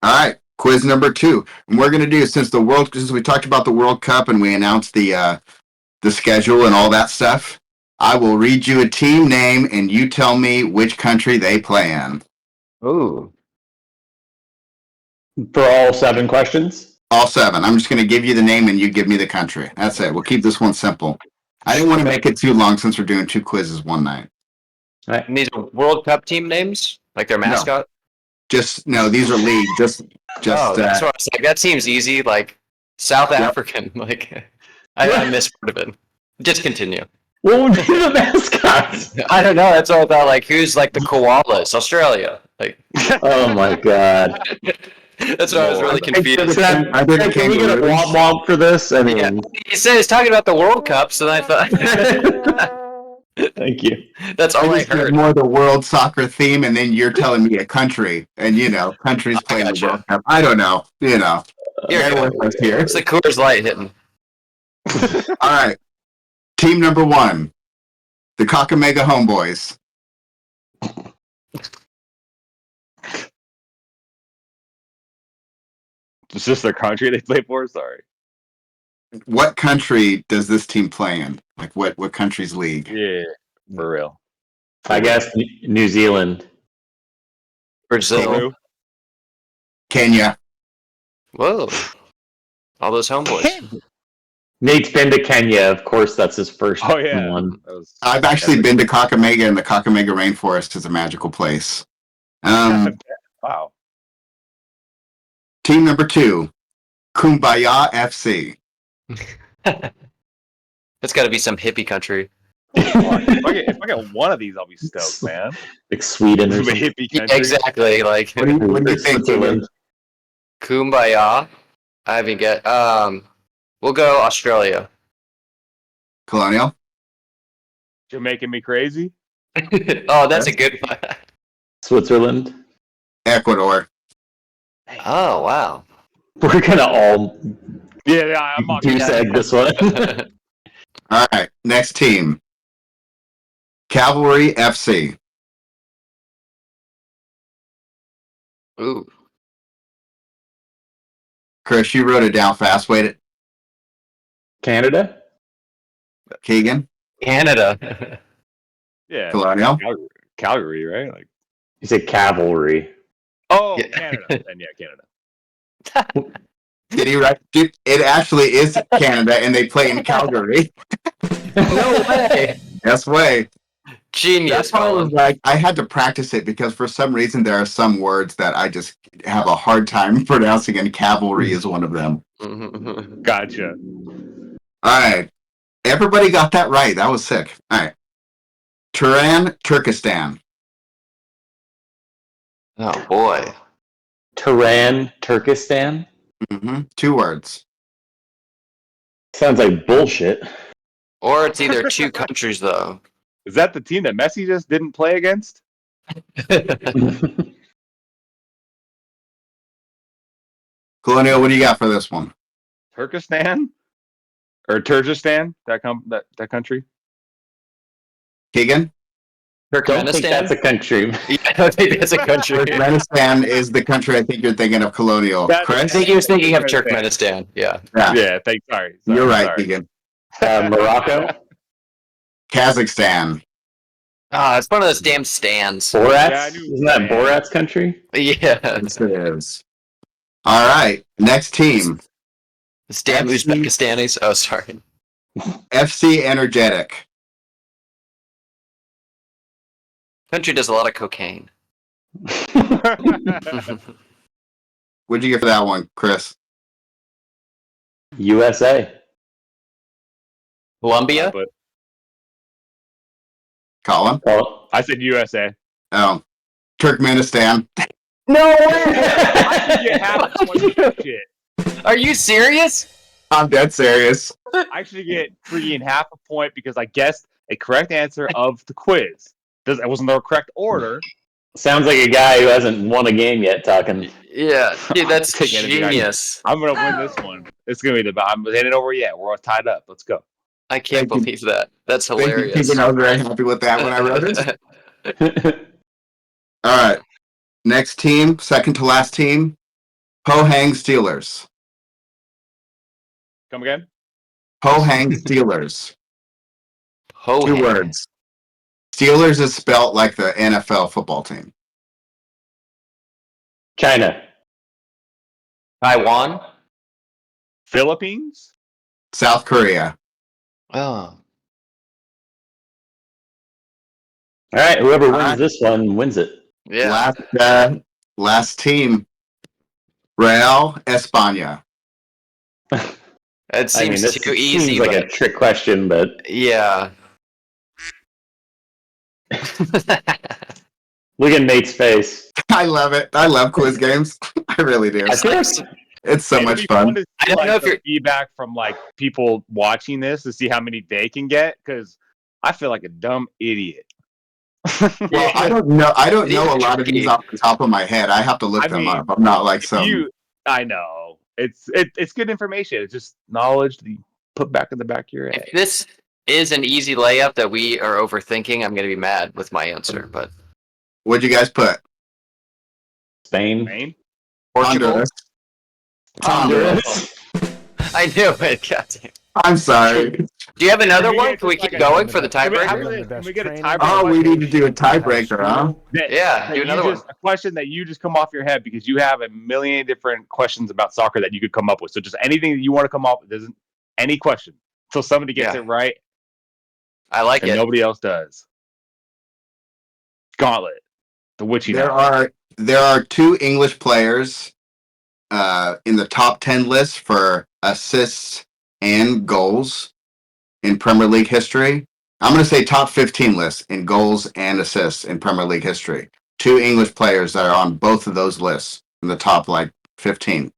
All right, quiz number 2, and we're gonna do since we talked about the World Cup and we announced the schedule and all that stuff. I will read you a team name and you tell me which country they play in. Ooh. For all 7 questions? All 7. I'm just going to give you the name and you give me the country. That's it. We'll keep this one simple. I didn't want to make it too long since we're doing 2 quizzes one night. And these are World Cup team names? Like their mascot? No, these are league. Just. That's what I was like. That seems easy. Like South African. Like I missed part of it. Just continue. What would be the mascot? I don't know. That's all about like who's like the koalas. Australia. Like. Oh my god. That's why I was really confused. I did Can we get a womp womp for this? I mean, Yeah. He said he's talking about the World Cups, and I thought. Thank you. That's all I heard. More the world soccer theme, and then you're telling me a country, and countries playing the World Cup. I don't know. Here, Here. it's the Coors Light hitting. All right. Team number 1, the Kakamega Homeboys. Is this their country they play for? Sorry. What country does this team play in? Like what country's league? Yeah, for real. I guess New Zealand. Brazil. Kenya. Whoa. All those homeboys. Nate's been to Kenya. Of course, that's his first Oh yeah. one. I've actually been to Kakamega, and the Kakamega Rainforest is a magical place. Wow. Team number 2, Kumbaya FC. It's got to be some hippie country. If I get one of these, I'll be stoked, man. Like Sweden or Some something. hippie Yeah, country. exactly. Like What do you think? Switzerland. Kumbaya. I haven't get. We'll go Australia. Colonial? You're making me crazy. Oh, that's a good one. Switzerland. Ecuador. Oh wow. We're gonna all Yeah, I'm on. goose egg this one. All right, next team. Cavalry FC. Ooh. Chris, you wrote it down fast. Wait, Canada. Keegan? Canada. Yeah, Colonial? Calgary, right? Like, You said cavalry. oh, Yeah. Canada. Then yeah, Canada. Did he write? It actually is Canada, and they play in Calgary. No way. Yes way. Genius. That's why I was Colin. like, I had to practice it because for some reason there are some words that I just have a hard time pronouncing, and cavalry is one of them. Gotcha. All right. Everybody got that right. That was sick. All right. Turan, Turkestan. Oh boy. Tehran, Turkestan. 2 words. Sounds like bullshit. Or it's either two countries though. Is that the team that Messi just didn't play against? Colonial, what do you got for this one? Turkestan or Turkestan? That country. Keegan? Don't think that's a country. Yeah, I don't think that's a country. Turkmenistan is the country I think you're thinking of, Colonial. That- I Chris? think he was thinking of Turkmenistan. Yeah. Yeah, Yeah. Thanks. Sorry. you're right, sorry. Keegan. Morocco. Kazakhstan. Ah, it's one of those damn stands. Borat's? Yeah, I knew- Isn't that Borat's country? Yeah. Yes, it is. All right, next team. It's damn FC Uzbekistanis. Oh, sorry. FC Energetic. Country does a lot of cocaine. What'd you get for that one, Chris? USA. Colombia? But Colin? Oh. I said USA. Oh, Turkmenistan. No way! I should get half a point for this shit. Are you serious? I'm dead serious. I should get freaking half a point because I guessed a correct answer of the quiz. It wasn't the correct order. Sounds like a guy who hasn't won a game yet talking. Yeah, dude, that's Take it, dude. genius. I'm gonna win this one. It's gonna be the. I'm heading over yet. We're all tied up. Let's go. I can't Thank you. believe that. That's Thank you, hilarious. Keegan. I was very happy with that when I wrote it. All right. Next team, second to last team, Pohang Steelers. Come again? Pohang Steelers. Ho 2 hang. words. Steelers is spelt like the NFL football team. China. Taiwan? Philippines? South Korea. Oh. All right, whoever wins Alright. this one wins it. Yeah. Last team, Real España. It seems this too easy. seems like but a trick question, but yeah. look at Nate's face. I love it. I love quiz games. I really do. I feel like It's so It'd much be fun. to see, I don't know if the you're- feedback from like people watching this to see how many they can get because I feel like a dumb idiot. Well, I don't know. I don't It know is a lot of these tricky. off the top of my head. I have to look I them mean, up. I'm not like some. I know it's good information. It's just knowledge that you put back in the back of your head. if this is an easy layup that we are overthinking, I'm going to be mad with my answer. But What'd you guys put? Spain. Maine? Portugal? Honduras. Honduras. I knew it. Goddamn. I'm sorry. Do you have another Can we one? get Can we just keep like going for the Can tiebreaker? we get a tiebreaker? Oh, we question? need to do a tiebreaker, huh? Yeah, do another one. A question that you just come off your head because you have a million different questions about soccer that you could come up with. So just anything that you want to come up with, any question until somebody gets it right. I like and it. nobody else does. Gauntlet, the witchy. There are 2 English players in the top 10 list for assists and goals in Premier League history. I'm going to say top 15 list in goals and assists in Premier League history. 2 English players that are on both of those lists in the top 15.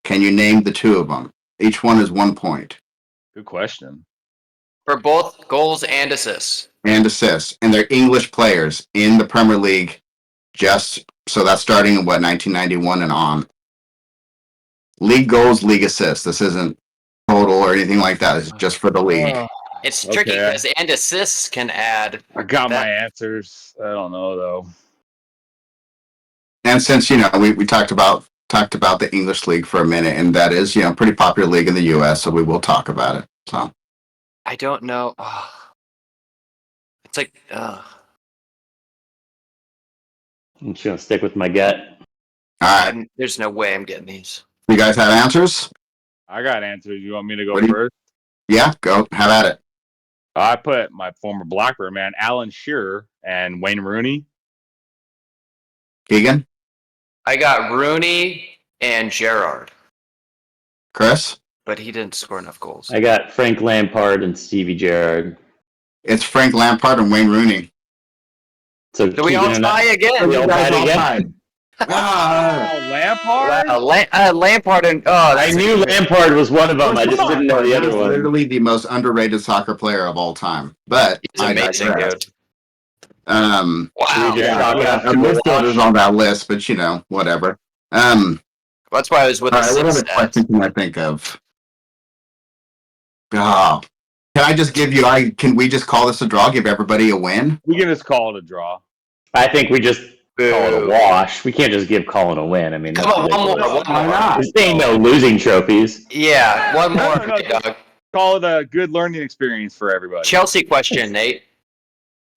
Can you name the 2 of them? Each one is 1 point. Good question. For both goals and assists. And assists. And they're English players in the Premier League. So that's starting in 1991 and on. League goals, league assists. This isn't total or anything like that. It's just for the league. It's tricky because and assists can add. I got my answers. I don't know though. And since we talked about the English league for a minute, and that is pretty popular league in the U.S., so we will talk about it. So I don't know. It's like. I'm just gonna stick with my gut. all right, There's no way I'm getting these. you guys have answers? I got answers. You want me to go What do you- first? Yeah, go. Have at it. I put my former Blackburn man, Alan Shearer, and Wayne Rooney. Keegan, I got Rooney and Gerrard, Chris. but he didn't score enough goals. I got Frank Lampard and Stevie Gerrard. It's Frank Lampard and Wayne Rooney. So Do we all tie again? We all tied again? Lampard? Wow, Lampard and I knew Lampard was one of them. I just didn't know the He's other one. literally the most underrated soccer player of all time. But he's amazing, dude. Wow. Wow. A midfielder's on that list, but whatever. That's why I was with All right, what assists. other question can I think of? Oh, can I just give you? Can we just call this a draw? Give everybody a win? We can just call it a draw. I think we just call it a wash. We can't just give Colin a win. I mean, Come on, one more. This ain't no losing trophies. Yeah, one more. No, Dog. Call it a good learning experience for everybody. Chelsea question, Nate.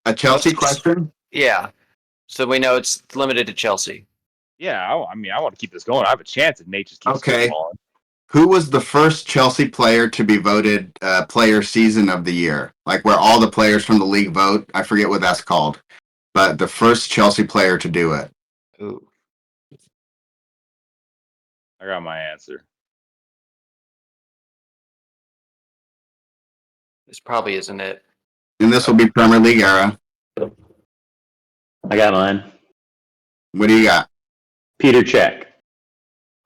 A Chelsea question? Yeah. So we know it's limited to Chelsea. Yeah, I want to keep this going. I have a chance if Nate just keeps going. Who was the first Chelsea player to be voted player season of the year? Like where all the players from the league vote. I forget what that's called. But the first Chelsea player to do it. Ooh. I got my answer. This probably isn't it. And this will be Premier League era. I got mine. What do you got? Peter Cech.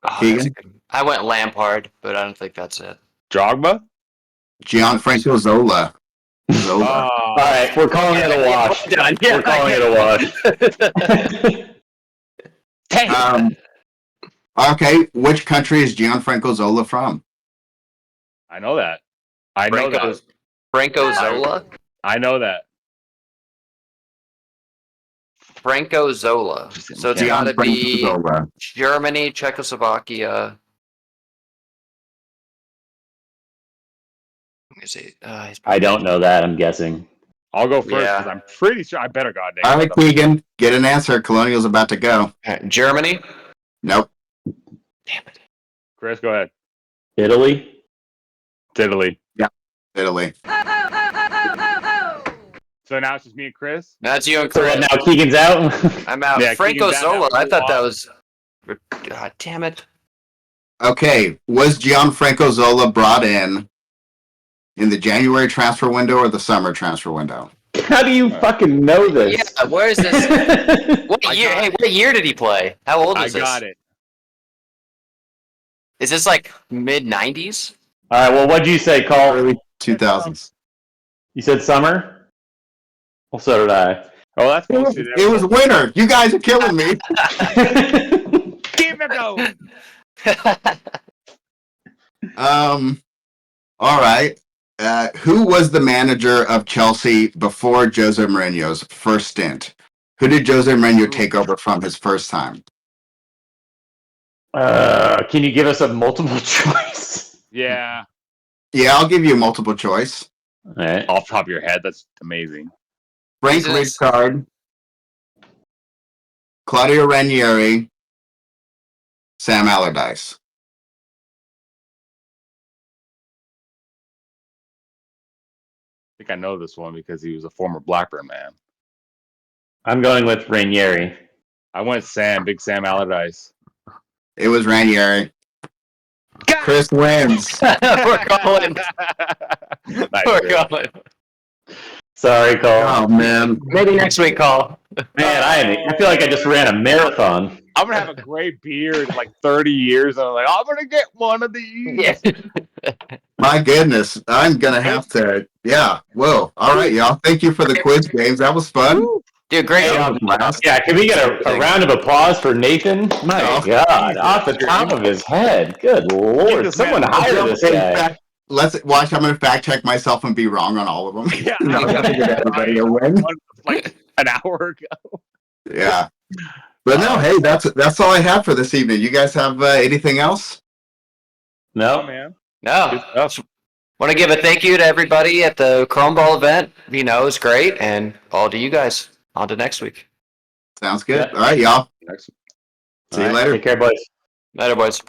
Oh, I went Lampard, but I don't think that's it. Drogba? Gianfranco Zola. All right, we're calling it a wash. We're calling it a wash. Okay, which country is Gianfranco Zola from? I know that. Franco Zola? I know that. Franco Zola. So it's got to be Germany, Czechoslovakia. I don't know that. I'm guessing. I'll go first because I'm pretty sure I better got it. All right, Keegan, get an answer. Colonial's about to go. Germany? Nope. Damn it. Chris, go ahead. Italy? It's Italy. Yeah, Italy. So now it's just me and Chris? That's you and Chris. So now Keegan's out? I'm out. Yeah, Franco Keegan's Zola. out. I thought that was... God damn it. Okay, was Gianfranco Zola brought in the January transfer window or the summer transfer window? How do you fucking know this? Yeah, where is this? What year did he play? How old is this? I got it. Is this like mid-90s? All right, well, what'd you say, Cole? Early 2000s. You said summer? Well, so did I. Oh, that's It was winter. You guys are killing me. Keep it going. All right. Who was the manager of Chelsea before Jose Mourinho's first stint? Who did Jose Mourinho take over from his first time? Can you give us a multiple choice? Yeah. Yeah, I'll give you a multiple choice. All right. Off the top of your head, that's amazing. Frank Jesus. Rijkaard, Claudio Ranieri, Sam Allardyce. I think I know this one because he was a former Blackburn man. I'm going with Ranieri. I went Sam, Big Sam Allardyce. It was Ranieri. Chris wins. Poor Colin. Nice, Poor Chris. Colin. Sorry, Cole. Oh man. Maybe next week, Call. Man, I feel like I just ran a marathon. I'm gonna have a gray beard in like 30 years, and I'm like, I'm gonna get one of these. Yeah. My goodness. I'm gonna have to. Yeah. Whoa. All right, y'all. Thank you for the quiz games. That was fun. Dude, great job. Yeah, can we get a round of applause for Nathan? My Oh, God, off the top of his head. Good Lord. this Someone man- hire this In guy. fact, let's watch. I'm gonna fact check myself and be wrong on all of them. Yeah, No, I'm gonna give everybody a win. One like an hour ago. Yeah. But no, hey, that's all I have for this evening. You guys have anything else? No, man. No. Want to give a thank you to everybody at the Chrome Ball event. You know, it was great. And all to you guys. On to next week. Sounds good. Yeah. All right, y'all. Next. See you later. Take care, boys. Later, boys.